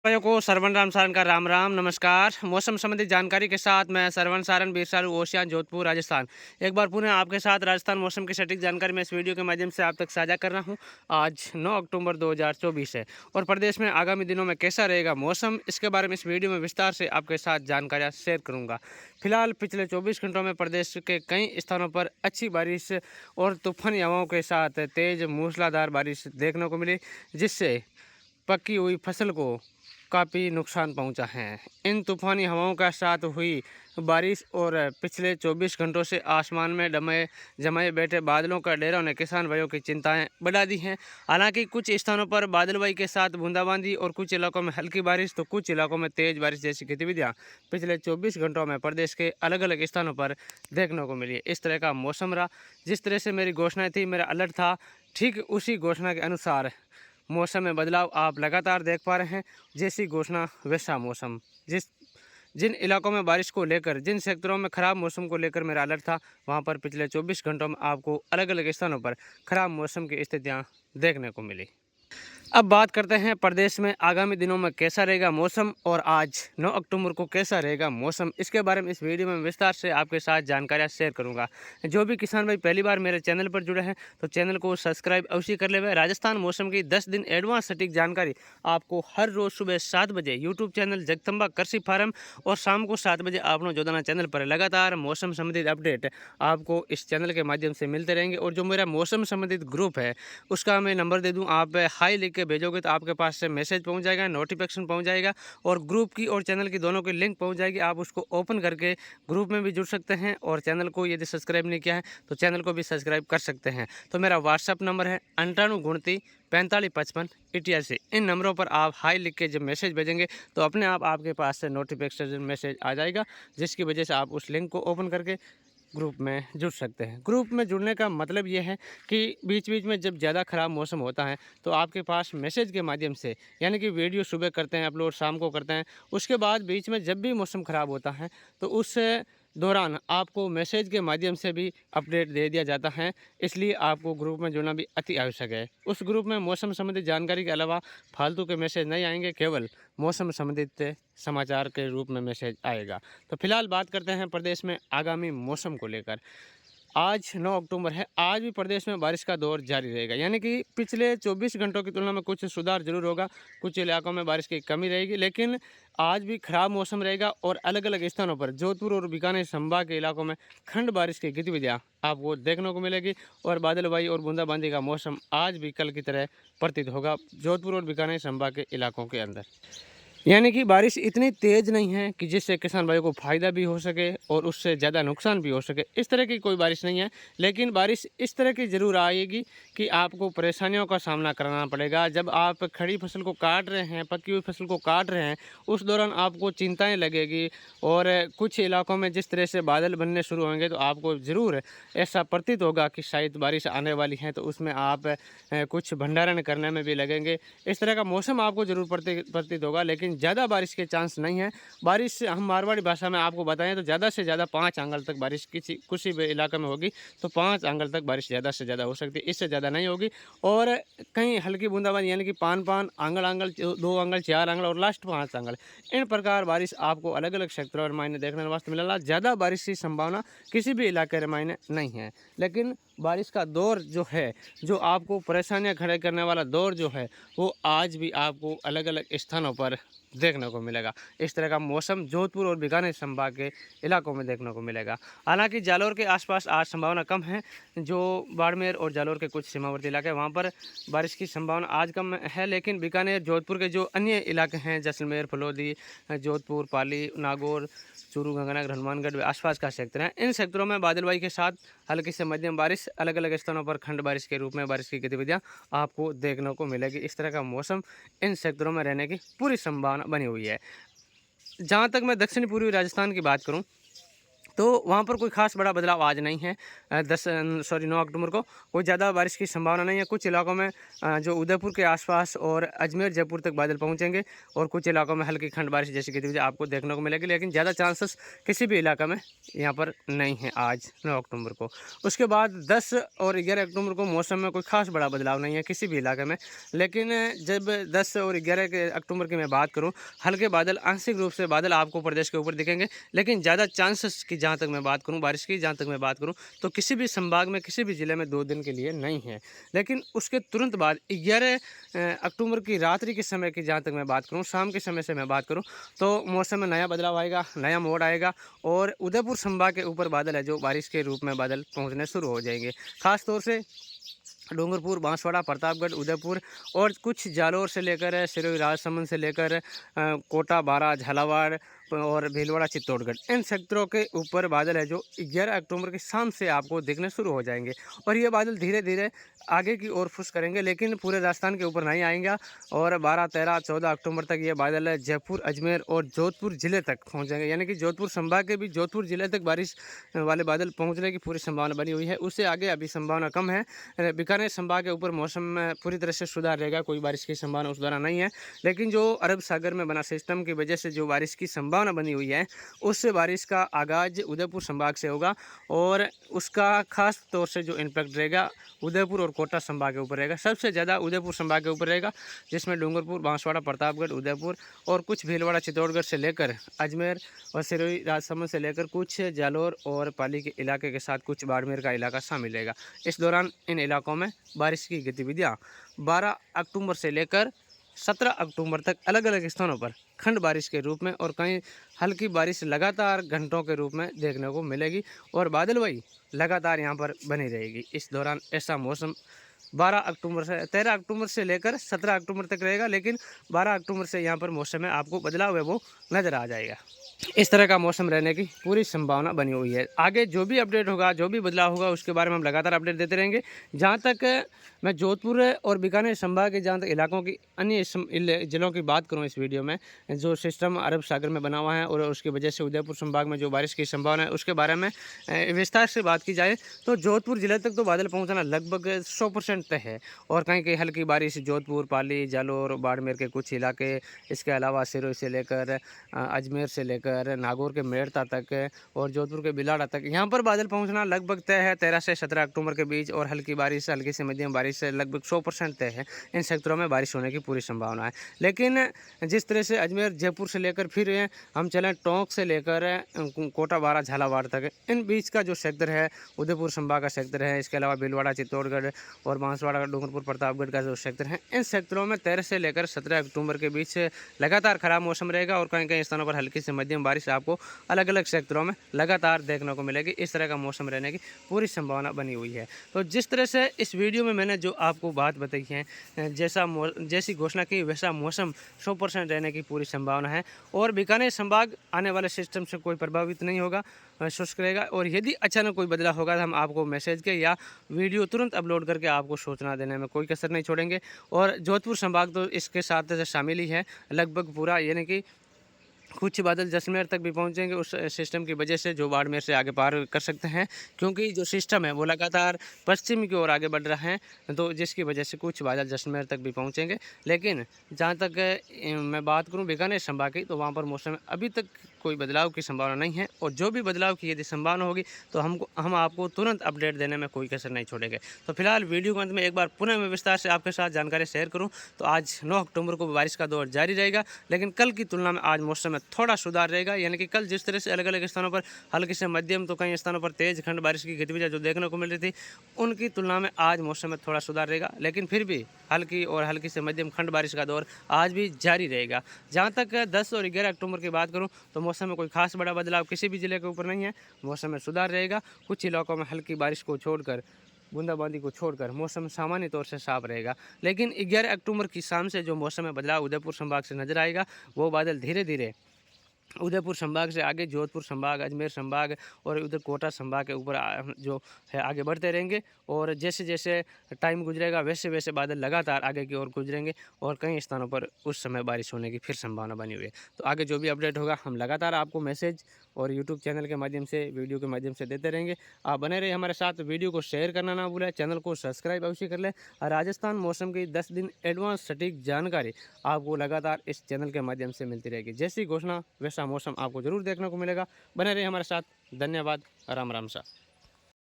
भाइयों को सरवण राम सारन का राम राम नमस्कार। मौसम संबंधी जानकारी के साथ मैं सरवण सारन बीरसारू ओशियान जोधपुर राजस्थान एक बार पुनः आपके साथ राजस्थान मौसम की सटीक जानकारी मैं इस वीडियो के माध्यम से आप तक साझा कर रहा हूं। आज 9 अक्टूबर 2024 है और प्रदेश में आगामी दिनों में कैसा रहेगा मौसम, इसके बारे में इस वीडियो में विस्तार से आपके साथ जानकारियाँ शेयर करूँगा। फिलहाल पिछले 24 घंटों में प्रदेश के कई स्थानों पर अच्छी बारिश और तूफानी हवाओं के साथ तेज मूसलाधार बारिश देखने को मिली, जिससे पकी हुई फसल को काफ़ी नुकसान पहुंचा है। इन तूफ़ानी हवाओं के साथ हुई बारिश और पिछले 24 घंटों से आसमान में जमाए बैठे बादलों का डेरों ने किसान भाइयों की चिंताएं बढ़ा दी हैं। हालांकि कुछ स्थानों पर बादलबाई के साथ बूंदाबांदी और कुछ इलाकों में हल्की बारिश तो कुछ इलाकों में तेज़ बारिश जैसी गतिविधियां पिछले 24 घंटों में प्रदेश के अलग अलग स्थानों पर देखने को मिली। इस तरह का मौसम रहा। जिस तरह से मेरी घोषणाएँ थी, मेरा अलर्ट था, ठीक उसी घोषणा के अनुसार मौसम में बदलाव आप लगातार देख पा रहे हैं। जैसी घोषणा वैसा मौसम। जिन इलाकों में बारिश को लेकर, जिन सेक्टरों में ख़राब मौसम को लेकर मेरा अलर्ट था, वहां पर पिछले 24 घंटों में आपको अलग अलग स्थानों पर ख़राब मौसम की स्थितियां देखने को मिली। अब बात करते हैं प्रदेश में आगामी दिनों में कैसा रहेगा मौसम और आज 9 अक्टूबर को कैसा रहेगा मौसम, इसके बारे में इस वीडियो में विस्तार से आपके साथ जानकारियां शेयर करूंगा। जो भी किसान भाई पहली बार मेरे चैनल पर जुड़े हैं तो चैनल को सब्सक्राइब अवश्य कर ले। राजस्थान मौसम की 10 दिन एडवांस सटीक जानकारी आपको हर रोज़ सुबह 7 बजे यूट्यूब चैनल जगदम्बा कृषि फार्म और शाम को 7 बजे आपनो जोदाना चैनल पर लगातार मौसम संबंधित अपडेट आपको इस चैनल के माध्यम से मिलते रहेंगे। और जो मेरा मौसम संबंधित ग्रुप है उसका मैं नंबर दे दूँ, आप हाई लिख के भेजोगे तो आपके पास से मैसेज पहुंच जाएगा, नोटिफिकेशन पहुंच जाएगा और ग्रुप की और चैनल की दोनों की लिंक पहुंच जाएगी। आप उसको ओपन करके ग्रुप में भी जुड़ सकते हैं और चैनल को यदि सब्सक्राइब नहीं किया है तो चैनल को भी सब्सक्राइब कर सकते हैं। तो मेरा व्हाट्सअप नंबर है 98 29 45 55 88। इन नंबरों पर आप हाई लिख के जब मैसेज भेजेंगे तो अपने आप आपके पास से नोटिफिकेशन मैसेज आ जाएगा, जिसकी वजह से आप उस लिंक को ओपन करके ग्रुप में जुड़ सकते हैं। ग्रुप में जुड़ने का मतलब ये है कि बीच बीच में जब ज़्यादा ख़राब मौसम होता है तो आपके पास मैसेज के माध्यम से, यानी कि वीडियो सुबह करते हैं अपलोड, शाम को करते हैं, उसके बाद बीच में जब भी मौसम ख़राब होता है तो उस दौरान आपको मैसेज के माध्यम से भी अपडेट दे दिया जाता है। इसलिए आपको ग्रुप में जुड़ना भी अति आवश्यक है। उस ग्रुप में मौसम संबंधी जानकारी के अलावा फालतू के मैसेज नहीं आएंगे, केवल मौसम संबंधित समाचार के रूप में मैसेज आएगा। तो फिलहाल बात करते हैं प्रदेश में आगामी मौसम को लेकर। आज 9 अक्टूबर है। आज भी प्रदेश में बारिश का दौर जारी रहेगा, यानी कि पिछले 24 घंटों की तुलना में कुछ सुधार जरूर होगा। कुछ इलाकों में बारिश की कमी रहेगी, लेकिन आज भी खराब मौसम रहेगा और अलग अलग स्थानों पर जोधपुर और बीकानेर संभाग के इलाकों में खंड बारिश की गतिविधियाँ आपको देखने को मिलेगी और बादलबाई और बूंदाबांदी का मौसम आज भी कल की तरह प्रतीत होगा जोधपुर और बीकानेर संभाग के इलाकों के अंदर। यानी कि बारिश इतनी तेज़ नहीं है कि जिससे किसान भाइयों को फ़ायदा भी हो सके और उससे ज़्यादा नुकसान भी हो सके, इस तरह की कोई बारिश नहीं है। लेकिन बारिश इस तरह की ज़रूर आएगी कि आपको परेशानियों का सामना करना पड़ेगा। जब आप खड़ी फसल को काट रहे हैं, पकी हुई फसल को काट रहे हैं, उस दौरान आपको चिंताएं लगेगी और कुछ इलाकों में जिस तरह से बादल बनने शुरू होंगे तो आपको ज़रूर ऐसा प्रतीत होगा कि शायद बारिश आने वाली है, तो उसमें आप कुछ भंडारण करने में भी लगेंगे। इस तरह का मौसम आपको ज़रूर प्रतीत होगा, लेकिन ज़्यादा बारिश के चांस नहीं है। बारिश हम मारवाड़ी भाषा में आपको बताएं तो ज़्यादा से ज़्यादा 5 आंगल तक बारिश किसी भी इलाके में होगी, तो 5 आंगल तक बारिश ज़्यादा से ज़्यादा हो सकती है, इससे ज़्यादा नहीं होगी। और कहीं हल्की बूंदाबांदी, यानी कि पान पान आंगल आंगल 2 आंगल 4 आंगल और लास्ट 5 आंगल, इन प्रकार बारिश आपको अलग अलग सेक्टरों और मायने देखने वास्ते मिलेगा। ज़्यादा बारिश की संभावना किसी भी इलाके के मायने नहीं है, लेकिन बारिश का दौर जो है, जो आपको परेशानियां खड़े करने वाला दौर जो है, वो आज भी आपको अलग अलग स्थानों पर देखने को मिलेगा। इस तरह का मौसम जोधपुर और बीकानेर संभाग के इलाकों में देखने को मिलेगा। हालांकि जालौर के आसपास आज संभावना कम है। जो बाड़मेर और जालौर के कुछ सीमावर्ती इलाके हैं वहाँ पर बारिश की संभावना आज कम है, लेकिन बीकानेर जोधपुर के जो अन्य इलाके हैं, जैसलमेर, फलोदी, जोधपुर, पाली, नागौर, चूरू, गंगानगर, हनुमानगढ़ आसपास का सेक्टर है, इन सेक्टरों में बादलबाई के साथ हल्की से मध्यम बारिश, अलग अलग स्थानों पर खंड बारिश के रूप में बारिश की गतिविधियां आपको देखने को मिलेगी। इस तरह का मौसम इन सेक्टरों में रहने की पूरी संभावना बनी हुई है। जहाँ तक मैं दक्षिण पूर्वी राजस्थान की बात करूँ तो वहाँ पर कोई ख़ास बड़ा बदलाव आज नहीं है। 9 अक्टूबर को कोई ज़्यादा बारिश की संभावना नहीं है। कुछ इलाकों में जो उदयपुर के आसपास और अजमेर जयपुर तक बादल पहुँचेंगे और कुछ इलाकों में हल्की खंड बारिश जैसी गतिविधि आपको देखने को मिलेगी, लेकिन ज़्यादा चांसेस किसी भी इलाके में यहाँ पर नहीं है आज 9 अक्टूबर को। उसके बाद 10 और 11 अक्टूबर को मौसम में कोई ख़ास बड़ा बदलाव नहीं है किसी भी इलाके में, लेकिन जब 10 और 11 के अक्टूबर की मैं बात करूँ, हल्के बादल, आंशिक रूप से बादल आपको प्रदेश के ऊपर दिखेंगे, लेकिन ज़्यादा चांसेस की जहाँ तक मैं बात करूँ, बारिश की जहाँ तक मैं बात करूँ, तो किसी भी संभाग में किसी भी ज़िले में 2 दिन के लिए नहीं है। लेकिन उसके तुरंत बाद 11 अक्टूबर की रात्रि के समय की जहाँ तक मैं बात करूँ, शाम के समय से मैं बात करूँ, तो मौसम में नया बदलाव आएगा, नया मोड़ आएगा और उदयपुर संभाग के ऊपर बादल है जो बारिश के रूप में बादल पहुँचने शुरू हो जाएंगे। ख़ास तौर से डूंगरपुर, बांसवाड़ा, प्रतापगढ़, उदयपुर और कुछ जालौर से लेकर सिरोही, राजसमंद से लेकर कोटा, बारां, झालावाड़ और भीलवाड़ा, चित्तौड़गढ़, इन सेक्टरों के ऊपर बादल है जो 11 अक्टूबर की शाम से आपको दिखने शुरू हो जाएंगे और ये बादल धीरे धीरे आगे की ओर फुस करेंगे, लेकिन पूरे राजस्थान के ऊपर नहीं आएंगे और 12, 13, 14 अक्टूबर तक ये बादल जयपुर, अजमेर और जोधपुर ज़िले तक पहुँचेंगे। यानी कि जोधपुर संभाग के भी जोधपुर ज़िले तक बारिश वाले बादल पहुँचने की पूरी संभावना बनी हुई है। उससे आगे अभी संभावना कम है। बीकानेर संभाग के ऊपर मौसम में पूरी तरह से सुधार रहेगा, कोई बारिश की संभावना उस दौरान नहीं है, लेकिन जो अरब सागर में बना सिस्टम की वजह से जो बारिश की संभावना बनी हुई है, उससे बारिश का आगाज़ उदयपुर संभाग से होगा और उसका खास तौर से जो इम्पैक्ट रहेगा उदयपुर और कोटा संभाग के ऊपर रहेगा। सबसे ज़्यादा उदयपुर संभाग के ऊपर रहेगा, जिसमें डूंगरपुर, बांसवाड़ा, प्रतापगढ़, उदयपुर और कुछ भीलवाड़ा, चित्तौड़गढ़ से लेकर अजमेर और सिरोही, राजसमंद से लेकर कुछ जालौर और पाली के इलाके के साथ कुछ बाड़मेर का इलाका शामिल रहेगा। इस दौरान इन इलाकों में बारिश की गतिविधियाँ 12 अक्टूबर से लेकर 17 अक्टूबर तक अलग अलग स्थानों पर खंड बारिश के रूप में और कहीं हल्की बारिश लगातार घंटों के रूप में देखने को मिलेगी और बादल वही लगातार यहाँ पर बनी रहेगी। इस दौरान ऐसा मौसम 12 अक्टूबर से 13 अक्टूबर से लेकर 17 अक्टूबर तक रहेगा, लेकिन 12 अक्टूबर से यहाँ पर मौसम में आपको बदलाव है वो नज़र आ जाएगा। इस तरह का मौसम रहने की पूरी संभावना बनी हुई है। आगे जो भी अपडेट होगा, जो भी बदलाव होगा, उसके बारे में हम लगातार अपडेट देते रहेंगे। जहाँ तक मैं जोधपुर और बीकानेर संभाग के जहाँ तक इलाकों की अन्य ज़िलों की बात करूँ इस वीडियो में, जो सिस्टम अरब सागर में बना हुआ है और उसकी वजह से उदयपुर संभाग में जो बारिश की संभावना है उसके बारे में विस्तार से बात की जाए तो जोधपुर ज़िले तक तो बादल पहुँचना लगभग 100% तय है और कहीं कहीं हल्की बारिश जोधपुर, पाली, जालौर, बाड़मेर के कुछ इलाके, इसके अलावा सिरोही से लेकर अजमेर से लेकर नागौर के मेड़ता तक और जोधपुर के बिलाड़ा तक यहाँ पर बादल पहुँचना लगभग तय है 13 से 17 अक्टूबर के बीच और हल्की बारिश, हल्की से मध्यम बारिश से लगभग 100% तय है। इन सेक्टरों में बारिश होने की पूरी संभावना है। लेकिन जिस तरह से अजमेर, जयपुर से लेकर फिर हम चलें टोंक से लेकर कोटा, बारां, झालावाड़ तक, इन बीच का जो सेक्टर है उदयपुर संभाग का सेक्टर है, इसके अलावा भीलवाड़ा, चित्तौड़गढ़ और बांसवाड़ा, डूंगरपुर, प्रतापगढ़ का जो सेक्टर है, इन सेक्टरों में 13 से लेकर 17 अक्टूबर के बीच लगातार खराब मौसम रहेगा और कहीं कहीं स्थानों पर हल्की से मध्यम बारिश आपको अलग अलग सेक्टरों में लगातार देखने को मिलेगी। इस तरह का मौसम रहने की पूरी संभावना बनी हुई है। तो जिस तरह से इस वीडियो में मैंने जो आपको बात बताई है, जैसी घोषणा की वैसा मौसम 100% रहने की पूरी संभावना है और बीकानेर संभाग आने वाले सिस्टम से कोई प्रभावित नहीं होगा, शुष्क रहेगा और यदि अचानक कोई बदलाव होगा तो हम आपको मैसेज के या वीडियो तुरंत अपलोड करके आपको सूचना देने में कोई कसर नहीं छोड़ेंगे। और जोधपुर संभाग तो इसके साथ शामिल ही है लगभग पूरा, यानी कि कुछ बादल जैसलमेर तक भी पहुंचेंगे उस सिस्टम की वजह से, जो बाड़मेर से आगे पार कर सकते हैं, क्योंकि जो सिस्टम है वो लगातार पश्चिम की ओर आगे बढ़ रहा है, तो जिसकी वजह से कुछ बादल जैसलमेर तक भी पहुंचेंगे। लेकिन जहां तक मैं बात करूं बीकानेर संभाग की, तो वहां पर मौसम में अभी तक कोई बदलाव की संभावना नहीं है और जो भी बदलाव की यदि संभावना होगी तो हम आपको तुरंत अपडेट देने में कोई कसर नहीं छोड़ेंगे। तो फिलहाल वीडियो के अंत में एक बार पुनः मैं विस्तार से आपके साथ जानकारी शेयर करूँ तो आज 9 अक्टूबर को बारिश का दौर जारी रहेगा, लेकिन कल की तुलना में आज मौसम में थोड़ा सुधार रहेगा। यानी कि कल जिस तरह से अलग अलग स्थानों पर हल्की से मध्यम तो कई स्थानों पर तेज खंड बारिश की गतिविधियां जो देखने को मिल रही थी, उनकी तुलना में आज मौसम में थोड़ा सुधार रहेगा, लेकिन फिर भी हल्की और हल्की से मध्यम खंड बारिश का दौर आज भी जारी रहेगा। जहां तक 10 और 11 अक्टूबर की बात करूं तो मौसम में कोई खास बड़ा बदलाव किसी भी जिले के ऊपर नहीं है, मौसम में सुधार रहेगा। कुछ इलाकों में हल्की बारिश को छोड़कर, बूंदाबांदी को छोड़कर मौसम सामान्य तौर से साफ रहेगा। लेकिन 11 अक्टूबर की शाम से जो मौसम में बदलाव उदयपुर संभाग से नजर आएगा, वो बादल धीरे धीरे उदयपुर संभाग से आगे जोधपुर संभाग, अजमेर संभाग और उधर कोटा संभाग के ऊपर जो है आगे बढ़ते रहेंगे और जैसे जैसे टाइम गुजरेगा वैसे वैसे बादल लगातार आगे की ओर गुजरेंगे और कई स्थानों पर उस समय बारिश होने की फिर संभावना बनी हुई है। तो आगे जो भी अपडेट होगा हम लगातार आपको मैसेज और यूट्यूब चैनल के माध्यम से, वीडियो के माध्यम से देते रहेंगे। आप बने रहिए हमारे साथ, वीडियो को शेयर करना ना भूलें, चैनल को सब्सक्राइब अवश्य कर लें। और राजस्थान मौसम की 10 दिन एडवांस सटीक जानकारी आपको लगातार इस चैनल के माध्यम से मिलती रहेगी। जैसी घोषणा वैसा मौसम आपको ज़रूर देखने को मिलेगा। बने रहिए हमारे साथ। धन्यवाद। राम राम सा।